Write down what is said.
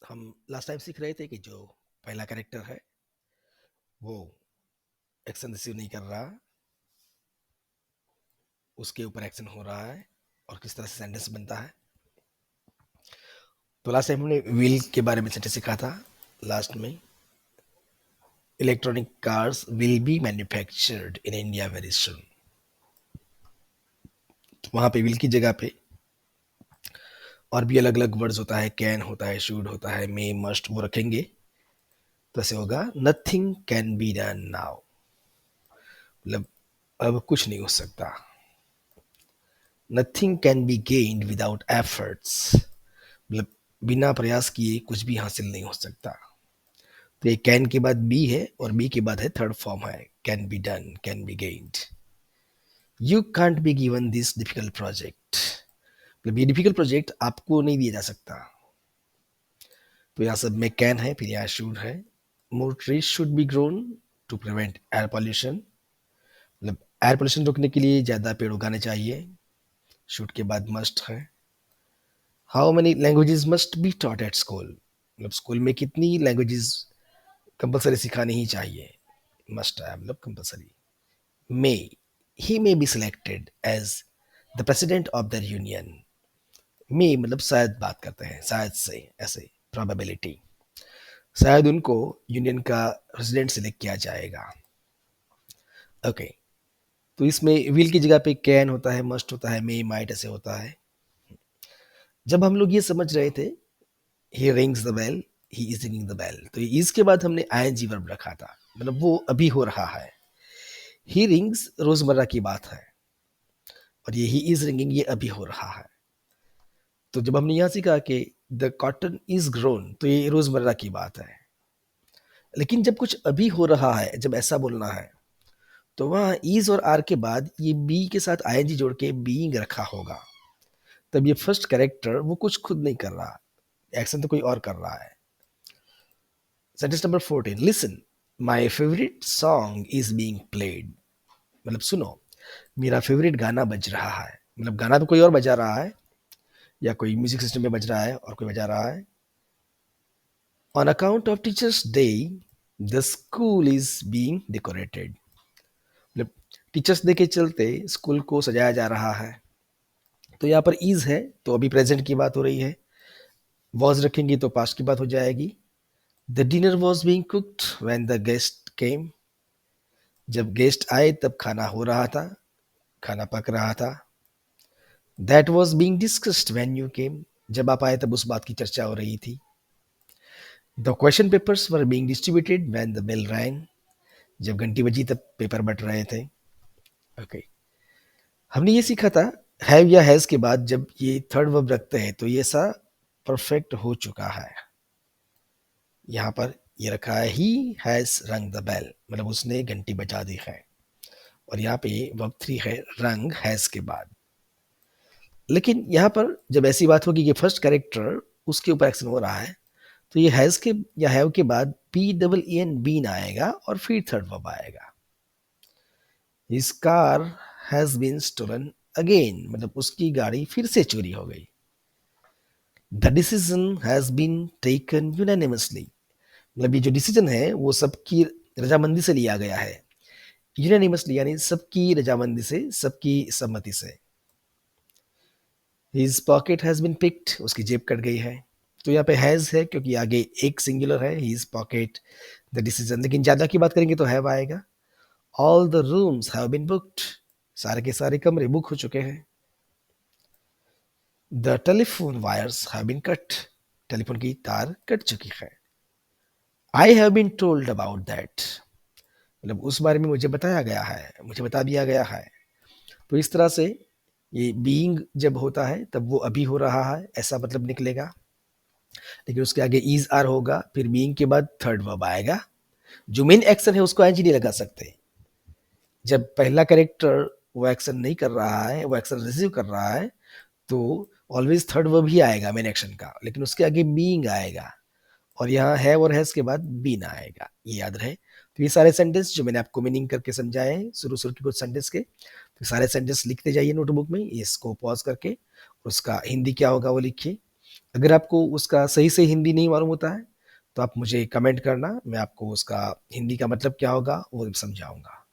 हम last time सीख रहे थे कि जो पहला कैरेक्टर है वो एक्शन रिसीव नहीं कर रहा, उसके ऊपर एक्शन हो रहा है और किस तरह से सेंटेंस बनता है। तो लास्ट टाइम हमने व्हील के बारे में सेंटेंस सीखा था। लास्ट में electronic cars will be manufactured in India very soon. तो वहाँ पे विल की जगह पे और भी अलग अलग वर्ड्स होता है, कैन होता है, शुड होता है, मे, मस्ट, वो रखेंगे। तो ऐसे होगा nothing can be done now, मतलब अब कुछ नहीं हो सकता। Nothing can be gained without efforts, मतलब बिना प्रयास किए कुछ भी हासिल नहीं हो सकता। तो ये कैन के बाद बी है और बी के बाद है थर्ड फॉर्म है can be done, can be gained. You can't be given this difficult project, मतलब ये डिफिकल्ट प्रोजेक्ट आपको नहीं दिया जा सकता। तो यहाँ सब में कैन है, फिर यहाँ शुड है। More trees should be grown to prevent air pollution, मतलब एयर पोल्यूशन रोकने के लिए ज़्यादा पेड़ उगाने चाहिए। शुड के बाद मस्ट है। How many languages must be taught at school, मतलब स्कूल में कितनी लैंग्वेजेस कंपलसरी सिखानी ही चाहिए। मस्ट है मतलब compulsory. May, he may be selected as the president of the union. May मतलब शायद बात करते हैं, शायद से, ऐसे प्रोबेबिलिटी, शायद उनको यूनियन का प्रेसिडेंट सिलेक्ट किया जाएगा। ओके, तो इसमें विल की जगह पे कैन होता है, मस्ट होता है, मे, माइट ऐसे होता है। जब हम लोग ये समझ रहे थे he rings the bell, he is ringing the bell, तो इसके बाद हमने आईएनजी वर्ब रखा था, मतलब वो अभी हो रहा है। ही रिंग्स रोजमर्रा की बात है और ये ही इज रिंगिंग ये अभी हो रहा है। तो जब हमने यहाँ सीखा कि द कॉटन इज ग्रोन, तो ये रोजमर्रा की बात है। लेकिन जब कुछ अभी हो रहा है, जब ऐसा बोलना है, तो वहाँ इज और आर के बाद ये बी के साथ आईएनजी जोड़ के बीइंग रखा होगा। तब ये फर्स्ट कैरेक्टर वो कुछ खुद नहीं कर रहा, एक्शन तो कोई और कर रहा है। Sentence number 14, listen my favourite song is being played, मतलब सुनो मेरा फेवरेट गाना बज रहा है, मतलब गाना तो कोई और बजा रहा है या कोई म्यूजिक सिस्टम में बज रहा है और कोई बजा रहा है। On account of teachers day the school is being decorated, मतलब टीचर्स डे के चलते स्कूल को सजाया जा रहा है। तो यहाँ पर इज है तो अभी प्रेजेंट की बात हो रही है, वॉज रखेंगे तो पास्ट की बात हो जाएगी। The dinner was being cooked when the guest came, जब गेस्ट आए तब खाना हो रहा था, खाना पक रहा था। That was being discussed when you came, जब आप आए तब उस बात की चर्चा हो रही थी। The question papers were being distributed when the bell rang, जब घंटी बजी तब पेपर बंट रहे थे। ओके, हमने ये सीखा था हैव या हैज के बाद जब ये थर्ड वर्ब रखते हैं तो ये सा परफेक्ट हो चुका है। यहाँ पर ये रखा है ही हैज रंग द बेल, मतलब उसने घंटी बजा दी है। और यहाँ पे वर्ब 3 है रंग हैज के बाद। लेकिन यहाँ पर जब ऐसी बात होगी कि फर्स्ट कैरेक्टर उसके ऊपर एक्शन हो रहा है, तो ये हैज के या हैव के बाद B double E N been आएगा और फिर थर्ड वर्ब आएगा। His car has been stolen again, मतलब उसकी गाड़ी फिर से चोरी हो गई। The decision has been taken unanimously, मतलब ये जो डिसीजन है वो सबकी रजामंदी से लिया गया है। यूनानिमसली यानी सबकी रजामंदी से, सबकी सम्मति से। His pocket has been picked, उसकी जेब कट गई है। तो यहाँ पे हैज है क्योंकि आगे एक सिंगुलर है, हिज पॉकेट द डिसीजन, लेकिन ज्यादा की बात करेंगे तो हैव आएगा। All the rooms have been booked, सारे के सारे कमरे बुक हो चुके हैं। The telephone wires have been cut, telephone की तार कट चुकी है। I have been told about that, मतलब उस बारे में मुझे बताया गया है, मुझे बता दिया गया है। तो इस तरह से ये बीइंग जब होता है तब वो अभी हो रहा है ऐसा मतलब निकलेगा। लेकिन उसके आगे इज आर होगा, फिर बीइंग के बाद थर्ड वर्ब आएगा। जो मेन एक्शन है उसको एनजी नहीं लगा सकते। जब पहला कैरेक्टर वो एक्शन नहीं कर रहा है, वो एक्शन रिसीव कर रहा है, तो ऑलवेज थर्ड वर्ब ही आएगा मेन एक्शन का, लेकिन उसके आगे बीइंग आएगा और यहाँ है और हैज के बाद बीन आएगा, ये याद रहे। तो ये सारे सेंटेंस जो मैंने आपको मीनिंग करके समझाए हैं शुरू शुरू के कुछ सेंटेंस के, तो सारे सेंटेंस लिखते जाइए नोटबुक में, इसको पॉज करके उसका हिंदी क्या होगा वो लिखिए। अगर आपको उसका सही से हिंदी नहीं मालूम होता है, तो आप मुझे कमेंट करना, मैं आपको उसका हिंदी का मतलब क्या होगा वो समझाऊँगा।